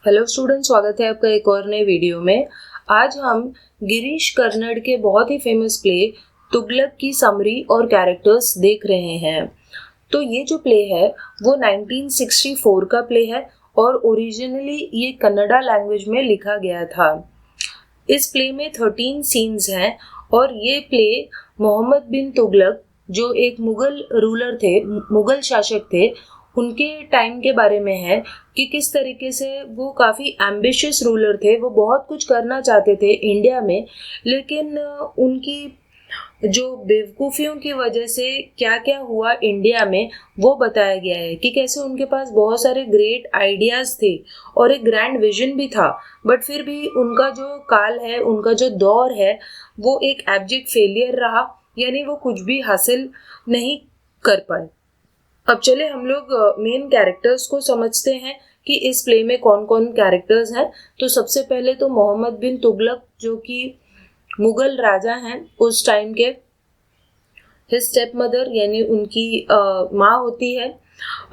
Hello student, स्वागत है आपका एक और नए वीडियो में। आज हम गिरीश कर्नाड के बहुत ही फेमस प्ले तुगलक की समरी और कैरेक्टर्स देख रहे हैं। तो ये जो प्ले है वो 1964 का प्ले है और ओरिजिनली ये कन्नड़ा लैंग्वेज में लिखा गया था। इस प्ले में 13 सीन्स हैं और ये प्ले मोहम्मद बिन तुगलक जो एक मुगल शासक थे, उनके टाइम के बारे में है कि किस तरीके से वो काफ़ी एम्बिशियस रूलर थे। वो बहुत कुछ करना चाहते थे इंडिया में, लेकिन उनकी जो बेवकूफ़ियों की वजह से क्या क्या हुआ इंडिया में वो बताया गया है कि कैसे उनके पास बहुत सारे ग्रेट आइडियाज़ थे और एक ग्रैंड विजन भी था, बट फिर भी उनका जो काल है, उनका जो दौर है, वो एक एब्जेक्ट फेलियर रहा, यानी वो कुछ भी हासिल नहीं कर पाए। अब चले हम लोग मेन कैरेक्टर्स को समझते हैं कि इस प्ले में कौन कौन कैरेक्टर्स हैं। तो सबसे पहले तो मोहम्मद बिन तुगलक जो कि मुगल राजा हैं उस टाइम के, हिज स्टेप मदर यानी उनकी माँ होती है।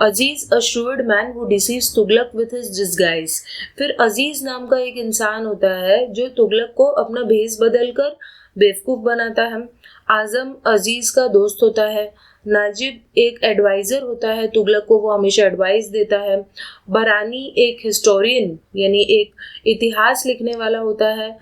Aziz a shrewd man who deceives Tughlaq with his disguise. फिर अजीज नाम का एक इंसान होता है जो तुगलक को अपना भेष बदलकर बेवकूफ़ बनाता है। आजम अजीज का दोस्त होता है। नाजिब एक एडवाइज़र होता है तुगलक को, वो हमेशा एडवाइस देता है। बरानी एक हिस्टोरियन यानी एक इतिहास लिखने वाला होता है।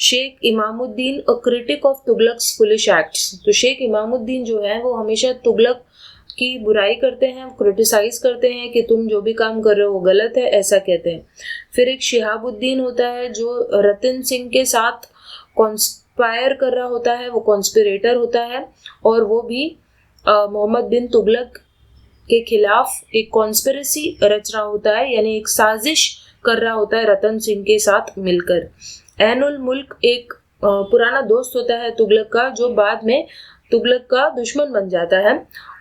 Sheikh Imamuddin a critic of Tughlaq's foolish acts. तो शेख इमामुद्दीन जो है वो हमेशा तुगलक की बुराई करते हैं, क्रिटिसाइज करते हैं कि तुम जो भी काम कर रहे हो वो गलत है, ऐसा कहते हैं। फिर एक शिहाबुद्दीन होता है जो रतन सिंह के साथ कॉन्स्पायर कर रहा होता है, वो कॉन्स्पिरेटर होता है और वो भी मोहम्मद बिन तुगलक के खिलाफ एक कॉन्स्पिरेसी रच रहा होता है, यानी एक साजिश कर रहा होता है रतन सिंह के साथ मिलकर। ऐनुल मुल्क एक पुराना दोस्त होता है तुगलक का, जो बाद में तुगलक का दुश्मन बन जाता है।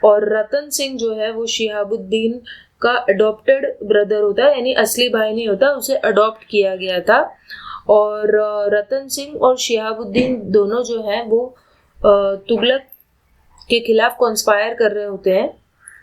और रतन सिंह जो है वो शिहाबुद्दीन का अडॉप्टेड ब्रदर होता है, यानी असली भाई नहीं होता, उसे अडॉप्ट किया गया था। और रतन सिंह और शिहाबुद्दीन दोनों जो हैं वो तुगलक के खिलाफ कॉन्स्पायर कर रहे होते हैं,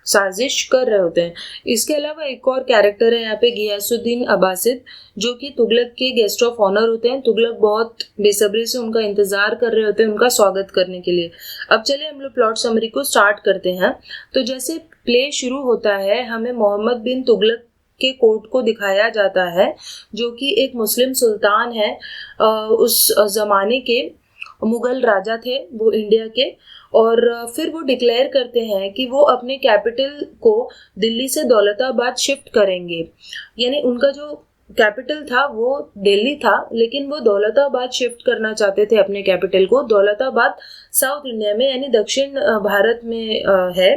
साजिश कर रहे होते हैं। इसके अलावा एक और कैरेक्टर है यहाँ पे, गियासुद्दीन अब्बासिद, जो कि तुगलक के गेस्ट ऑफ ऑनर होते हैं। तुगलक बहुत बेसब्री से उनका इंतजार कर रहे होते हैं उनका स्वागत करने के लिए। अब चले हम लोग प्लॉट समरी को स्टार्ट करते हैं। तो जैसे प्ले शुरू होता है, हमें मोहम्मद बिन तुगलक के कोर्ट को दिखाया जाता है, जो कि एक मुस्लिम सुल्तान है। उस जमाने के मुगल राजा थे वो इंडिया के। और फिर वो डिक्लेयर करते हैं कि वो अपने कैपिटल को दिल्ली से दौलताबाद शिफ्ट करेंगे, यानी उनका जो कैपिटल था वो दिल्ली था, लेकिन वो दौलताबाद शिफ्ट करना चाहते थे अपने कैपिटल को। दौलताबाद साउथ इंडिया में यानी दक्षिण भारत में है।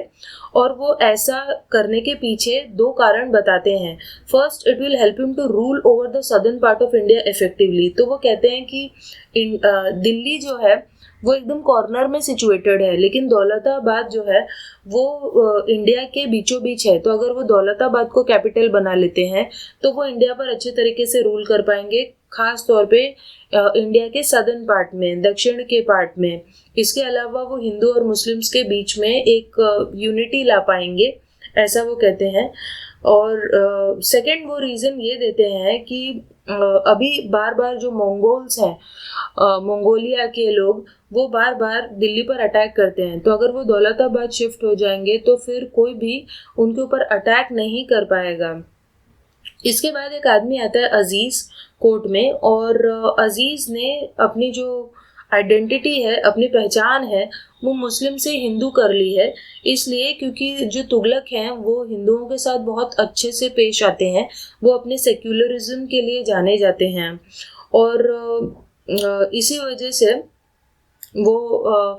और वो ऐसा करने के पीछे दो कारण बताते हैं। First, it will help him to rule over the southern part of India effectively. तो वो कहते हैं कि दिल्ली जो है वो एकदम कॉर्नर में सिचुएटेड है, लेकिन दौलताबाद जो है वो इंडिया के बीचों बीच है। तो अगर वो दौलताबाद को कैपिटल बना लेते हैं तो वो इंडिया पर अच्छे तरीके से रूल कर पाएंगे, खास तौर पे इंडिया के सदर्न पार्ट में, दक्षिण के पार्ट में। इसके अलावा वो हिंदू और मुस्लिम्स के बीच में एक यूनिटी ला पाएंगे, ऐसा वो कहते हैं। और सेकंड वो रीज़न ये देते हैं कि अभी बार बार जो मंगोल्स हैं, मंगोलिया के लोग, वो बार बार दिल्ली पर अटैक करते हैं। तो अगर वो दौलताबाद शिफ्ट हो जाएंगे तो फिर कोई भी उनके ऊपर अटैक नहीं कर पाएगा। इसके बाद एक आदमी आता है अजीज कोर्ट में, और अजीज ने अपनी जो आइडेंटिटी है, अपनी पहचान है, वो मुस्लिम से हिंदू कर ली है। इसलिए क्योंकि जो तुगलक हैं वो हिंदुओं के साथ बहुत अच्छे से पेश आते हैं, वो अपने सेक्युलरिज्म के लिए जाने जाते हैं। और इसी वजह से वो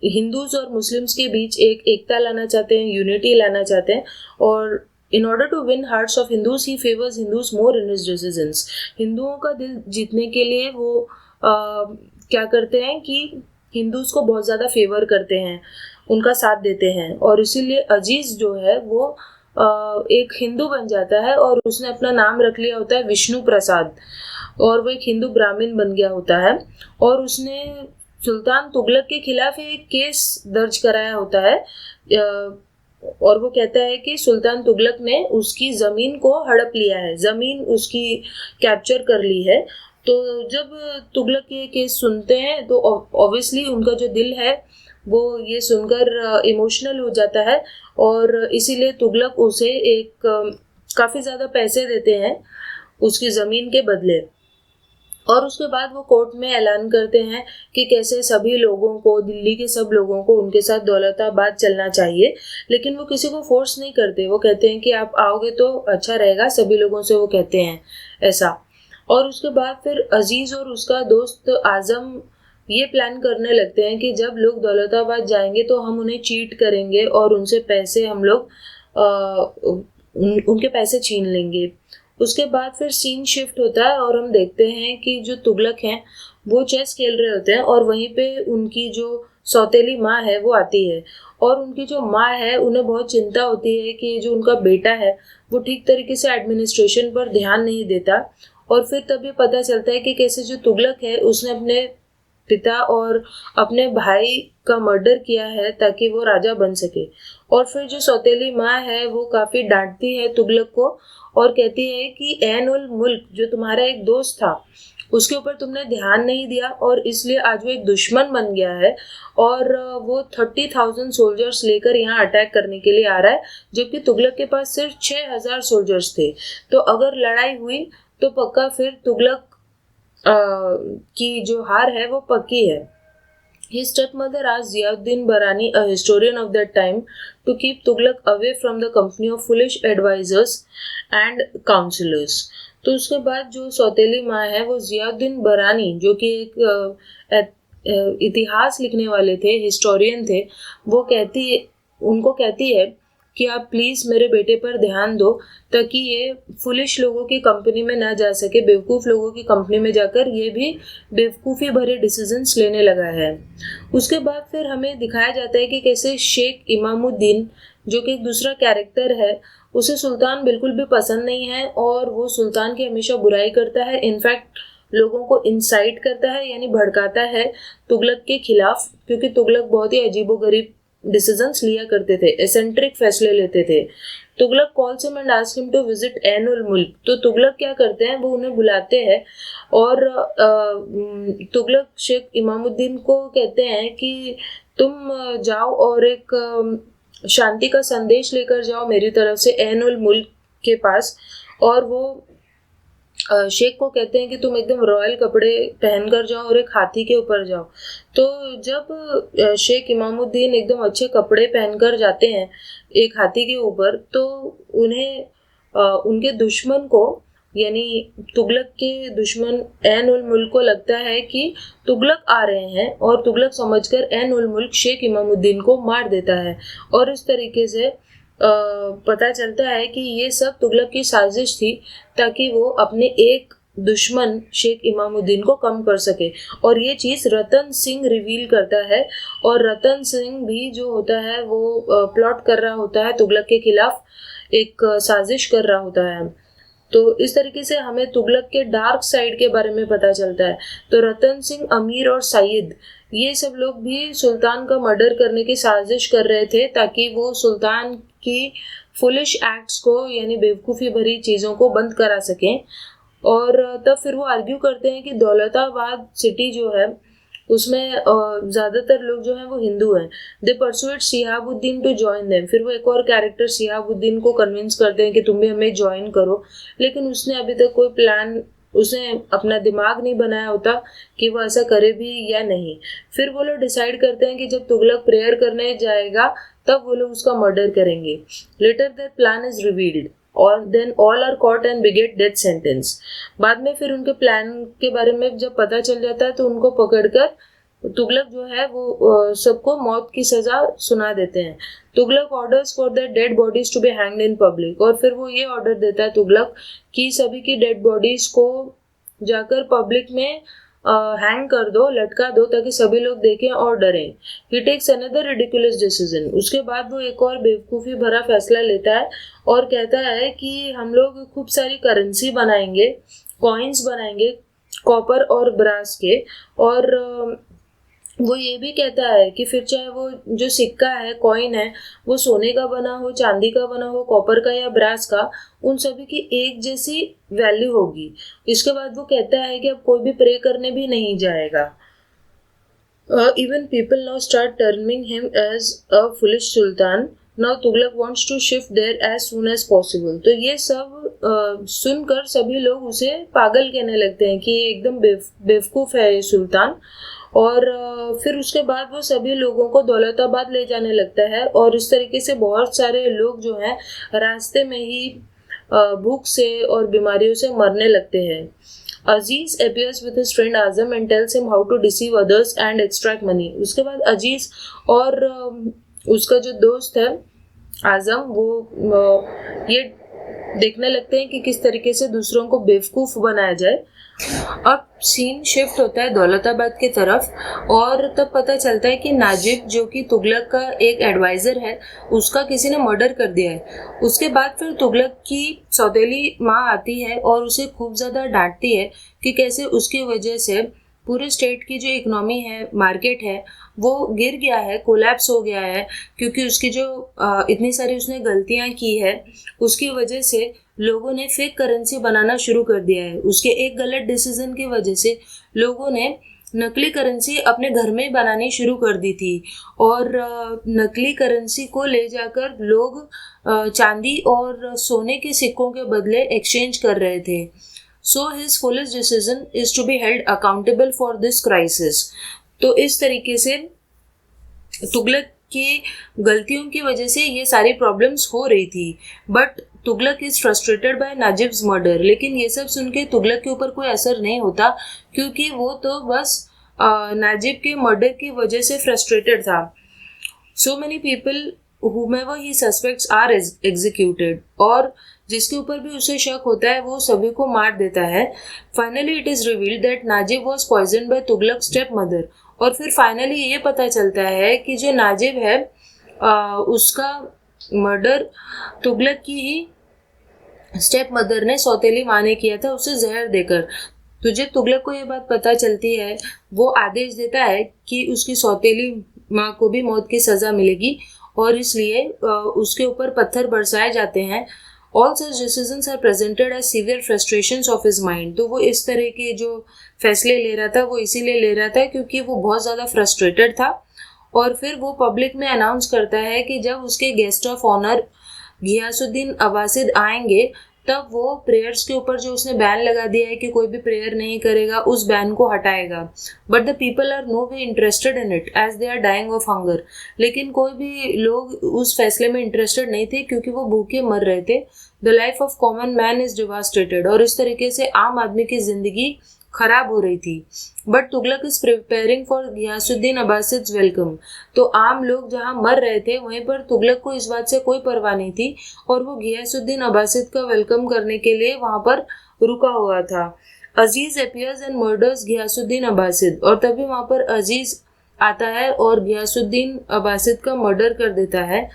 हिंदूज और मुस्लिम्स के बीच एक एकता लाना चाहते हैं, यूनिटी लाना चाहते हैं। और in order to win hearts of Hindus he favours Hindus more in his decisions. हिंदुओं का दिल जीतने के लिए वो क्या करते हैं कि हिंदूज को बहुत ज़्यादा फेवर करते हैं, उनका साथ देते हैं। और इसीलिए अजीज जो है वो एक हिंदू बन जाता है और उसने अपना नाम रख लिया होता है विष्णु प्रसाद, और वो एक हिंदू ब्राह्मण बन गया होता है। और उसने सुल्तान तुगलक के खिलाफ एक केस दर्ज कराया होता है और वो कहता है कि सुल्तान तुगलक ने उसकी ज़मीन को हड़प लिया है, ज़मीन उसकी कैप्चर कर ली है। तो जब तुगलक ये केस सुनते हैं तो ऑब्वियसली उनका जो दिल है वो ये सुनकर इमोशनल हो जाता है, और इसीलिए तुगलक उसे एक काफ़ी ज़्यादा पैसे देते हैं उसकी ज़मीन के बदले। और उसके बाद वो कोर्ट में ऐलान करते हैं कि कैसे सभी लोगों को, दिल्ली के सब लोगों को उनके साथ दौलताबाद चलना चाहिए, लेकिन वो किसी को फोर्स नहीं करते। वो कहते हैं कि आप आओगे तो अच्छा रहेगा, सभी लोगों से वो कहते हैं ऐसा। और उसके बाद फिर अजीज़ और उसका दोस्त आज़म ये प्लान करने लगते हैं कि जब लोग दौलताबाद जाएंगे तो हम उन्हें चीट करेंगे और उनसे पैसे हम लोग उनके पैसे छीन लेंगे। उसके बाद फिर सीन शिफ्ट होता है और हम देखते हैं कि जो तुगलक हैं वो चेस खेल रहे होते हैं, और वहीं पे उनकी जो सौतेली माँ है वो आती है। और उनकी जो माँ है उन्हें बहुत चिंता होती है कि जो उनका बेटा है वो ठीक तरीके से एडमिनिस्ट्रेशन पर ध्यान नहीं देता। और फिर तभी पता चलता है कि कैसे जो तुगलक है उसने अपने पिता और अपने भाई का मर्डर किया है ताकि वो राजा बन सके। और फिर जो सौतेली माँ है वो काफ़ी डांटती है तुगलक को और कहती है कि ऐन उल मुल्क, जो तुम्हारा एक दोस्त था, उसके ऊपर तुमने ध्यान नहीं दिया और इसलिए आज वो एक दुश्मन बन गया है, और वो 30,000 सोल्जर्स लेकर यहाँ अटैक करने के लिए आ रहा है, जबकि तुगलक के पास सिर्फ 6,000 सोल्जर्स थे। तो अगर लड़ाई हुई तो पक्का फिर तुगलक की जो हार है वो पक्की है। His stepmother asked Ziauddin Barani, a historian of that time, to keep Tughlaq away from the company of foolish advisors and counselors. तो उसके बाद जो सौतेली माँ है वो जियाउद्दीन बरानी, जो कि एक इतिहास लिखने वाले थे, हिस्टोरियन थे, वो उनको कहती है कि आप प्लीज़ मेरे बेटे पर ध्यान दो ताकि ये फुलिश लोगों की कंपनी में ना जा सके, बेवकूफ़ लोगों की कंपनी में जाकर ये भी बेवकूफ़ी भरे डिसीजंस लेने लगा है। उसके बाद फिर हमें दिखाया जाता है कि कैसे शेख इमामुद्दीन, जो कि एक दूसरा कैरेक्टर है, उसे सुल्तान बिल्कुल भी पसंद नहीं है और वो सुल्तान की हमेशा बुराई करता है। इनफैक्ट लोगों को इंसाइट करता है, यानी भड़काता है तुगलक के खिलाफ, क्योंकि तुगलक बहुत ही अजीबोगरीब डिसीजंस लिया करते थे, एसेंट्रिक फैसले लेते थे। Tughlaq calls him and ask him to visit Ain ul Mulk. तो तुगलक क्या करते हैं, वो उन्हें बुलाते हैं और तुगलक शेख इमामुद्दीन को कहते हैं कि तुम जाओ और एक शांति का संदेश लेकर जाओ मेरी तरफ से ऐन उल मुल्क के पास। और वो शेख को कहते हैं कि तुम एकदम रॉयल कपड़े पहनकर जाओ और एक हाथी के ऊपर जाओ। तो जब शेख इमामुद्दीन एकदम अच्छे कपड़े पहनकर जाते हैं एक हाथी के ऊपर, तो उन्हें उनके दुश्मन को, यानी तुगलक के दुश्मन ऐन उल मुल्क को लगता है कि तुगलक आ रहे हैं, और तुगलक समझकर ऐन उल मुल्क शेख इमामुद्दीन को मार देता है। और इस तरीके से पता चलता है कि ये सब तुगलक की साजिश थी ताकि वो अपने एक दुश्मन शेख इमामुद्दीन को कम कर सके। और ये चीज़ रतन सिंह रिवील करता है, और रतन सिंह भी जो होता है वो प्लॉट कर रहा होता है तुगलक के खिलाफ, एक साजिश कर रहा होता है। तो इस तरीके से हमें तुगलक के डार्क साइड के बारे में पता चलता है। तो रतन सिंह, अमीर और सईद, ये सब लोग भी सुल्तान का मर्डर करने की साजिश कर रहे थे ताकि वो सुल्तान की फुलिश एक्ट्स को, यानी बेवकूफ़ी भरी चीज़ों को बंद करा सकें। और तब फिर वो आर्ग्यू करते हैं कि दौलताबाद सिटी जो है उसमें ज़्यादातर लोग जो हैं वो हिंदू हैं। They persuade Shihabuddin to join them. फिर वो एक और कैरेक्टर शिहाबुद्दीन को कन्विंस करते हैं कि तुम भी हमें ज्वाइन करो, लेकिन उसने अभी तक कोई प्लान, उसने अपना दिमाग नहीं बनाया होता कि वो ऐसा करे भी या नहीं। फिर वो लोग डिसाइड करते हैं कि जब तुगलक प्रेयर करने जाएगा तब वो लोग उसका मर्डर करेंगे। Later that plan is revealed और then all are caught and beget death sentence. बाद में फिर उनके प्लान के बारे में जब पता चल जाता है तो उनको पकड़कर तुगलक जो है वो सबको मौत की सजा सुना देते हैं। Tughlaq orders for the dead bodies to be hanged in public. और फिर वो ये ऑर्डर देता है तुगलक कि सभी की डेड बॉडीज को जाकर पब्लिक में हैंग कर दो, लटका दो, ताकि सभी लोग देखें और डरें। ही टेक्स अनदर रिडिकुलस डिसीजन। उसके बाद वो एक और बेवकूफ़ी भरा फैसला लेता है और कहता है कि हम लोग खूब सारी करेंसी बनाएंगे, कॉइन्स बनाएंगे कॉपर और ब्रास के, और वो ये भी कहता है कि फिर चाहे वो जो सिक्का है, कॉइन है, वो सोने का बना हो, चांदी का बना हो, कॉपर का या ब्रास का, उन सभी की एक जैसी वैल्यू होगी। इसके बाद वो कहता है कि अब कोई भी प्रे करने भी नहीं जाएगा। Even people now start terming him as a foolish sultan. Now Tughlaq wants to shift there as soon as possible. तो ये सब सुनकर सभी लोग उसे पागल कहने लगते हैं कि ये एकदम बेवकूफ़ है ये सुल्तान। और फिर उसके बाद वो सभी लोगों को दौलताबाद ले जाने लगता है, और इस तरीके से बहुत सारे लोग जो हैं रास्ते में ही भूख से और बीमारियों से मरने लगते हैं। अजीज appears with his friend Azam and tells him how to deceive others and extract money. उसके बाद अजीज और उसका जो दोस्त है आजम, वो ये देखने लगते हैं कि किस तरीके से दूसरों को बेवकूफ़ बनाया जाए। अब सीन शिफ्ट होता है दौलताबाद की तरफ, और तब पता चलता है कि नाजिब, जो कि तुगलक का एक एडवाइज़र है, उसका किसी ने मर्डर कर दिया है। उसके बाद फिर तुगलक की सौतेली माँ आती है और उसे खूब ज़्यादा डांटती है कि कैसे उसकी वजह से पूरे स्टेट की जो इकोनॉमी है, मार्केट है, वो गिर गया है, कोलैप्स हो गया है, क्योंकि उसकी जो इतनी सारी उसने गलतियाँ की है, उसकी वजह से लोगों ने फेक करेंसी बनाना शुरू कर दिया है। उसके एक गलत डिसीजन की वजह से लोगों ने नकली करेंसी अपने घर में बनानी शुरू कर दी थी, और नकली करेंसी को ले जाकर लोग चांदी और सोने के सिक्कों के बदले एक्सचेंज कर रहे थे। So his foolish decision is to be held accountable for this crisis. तो इस तरीके से तुगलक की गलतियों की वजह से ये सारी प्रॉब्लम्स हो रही थी। But Tughlaq is frustrated by Najib's murder. लेकिन ये सब सुन के तुगलक के ऊपर कोई असर नहीं होता, क्योंकि वो तो बस नाजिब के मर्डर की वजह से फ्रस्ट्रेटेड था। So many people whomever he suspects are executed, और जिसके ऊपर भी उसे शक होता है वो सभी को मार देता है। Finally it is revealed that Najib was poison by Tughlaq step mother. और फिर फाइनली ये पता चलता है कि जो नाजिब है उसका मर्डर तुगलक की ही स्टेप मदर ने, सौतेली माँ ने किया था, उसे जहर देकर। तो जब तुगलक को ये बात पता चलती है, वो आदेश देता है कि उसकी सौतेली माँ को भी मौत की सज़ा मिलेगी, और इसलिए उसके ऊपर पत्थर बरसाए जाते हैं। All such decisions are presented as severe frustrations of his mind. तो वो इस तरह के जो फैसले ले रहा था वो इसीलिए ले रहा था क्योंकि वो बहुत ज़्यादा फ्रस्ट्रेटेड था। और फिर वो पब्लिक में अनाउंस करता है कि जब उसके guest of honour Ghiyasuddin Abbasid आएंगे, तब वो प्रेयर्स के ऊपर जो उसने बैन लगा दिया है कि कोई भी प्रेयर नहीं करेगा, उस बैन को हटाएगा। But the people are no way interested in it as they are dying of hunger. लेकिन कोई भी लोग उस फैसले में इंटरेस्टेड नहीं थे क्योंकि वो भूखे मर रहे थे। The life of common man is devastated, और इस तरीके से आम आदमी की जिंदगी खराब हो रही थी। But Tughlaq is preparing for Ghiyasuddin Abbasid's welcome. तो आम लोग जहाँ मर रहे थे वहीं पर तुगलक को इस बात से कोई परवाह नहीं थी, और वो घियासुद्दीन अब्बासिद का वेलकम करने के लिए वहाँ पर रुका हुआ था। Aziz appears and murders Ghiyasuddin Abbasid, और तभी वहाँ पर अजीज आता है और घियासुद्दीन अब्बासिद का मर्डर कर देता है।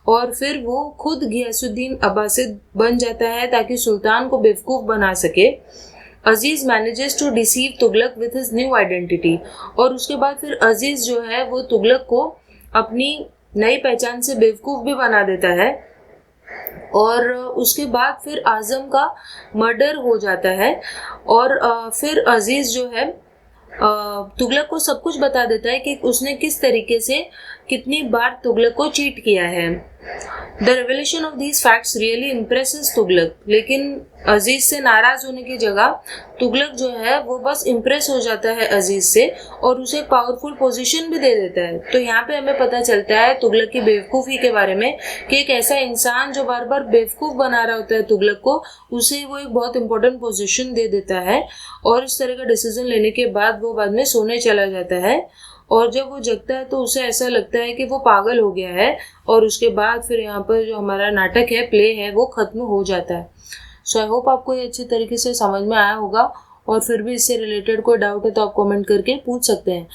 और फिर वो खुद घियासुद्दीन अब्बासिद बन जाता है ताकि सुल्तान को बेवकूफ़ बना सके। Aziz manages to deceive Tughlaq with his new identity, और उसके बाद फिर अजीज़ जो है वो तुगलक को अपनी नई पहचान से बेवकूफ़ भी बना देता है। और उसके बाद फिर आज़म का मर्डर हो जाता है, और फिर अजीज़ जो है तुगलक को सब कुछ बता देता है कि उसने किस तरीके से कितनी बार तुगलक को चीट किया है। The revelation of these facts really impresses Tughlaq. लेकिन अजीज से नाराज होने की जगह तुगलक जो है वो बस इम्प्रेस हो जाता है अजीज से, और उसे पावरफुल पोजीशन भी दे देता है। तो यहाँ पे हमें पता चलता है तुगलक की बेवकूफ़ी के बारे में कि एक ऐसा इंसान जो बार बार बेवकूफ़ बना रहा होता है तुगलक को, उसे वो एक बहुत इंपॉर्टेंट पोजीशन दे देता है, और इस तरह का डिसीजन लेने के बाद वो बाद में सोने चला जाता है। और जब वो जगता है तो उसे ऐसा लगता है कि वो पागल हो गया है, और उसके बाद फिर यहाँ पर जो हमारा नाटक है, प्ले है, वो ख़त्म हो जाता है। सो आई होप आपको ये अच्छी तरीके से समझ में आया होगा, और फिर भी इससे रिलेटेड कोई डाउट है तो आप कमेंट करके पूछ सकते हैं।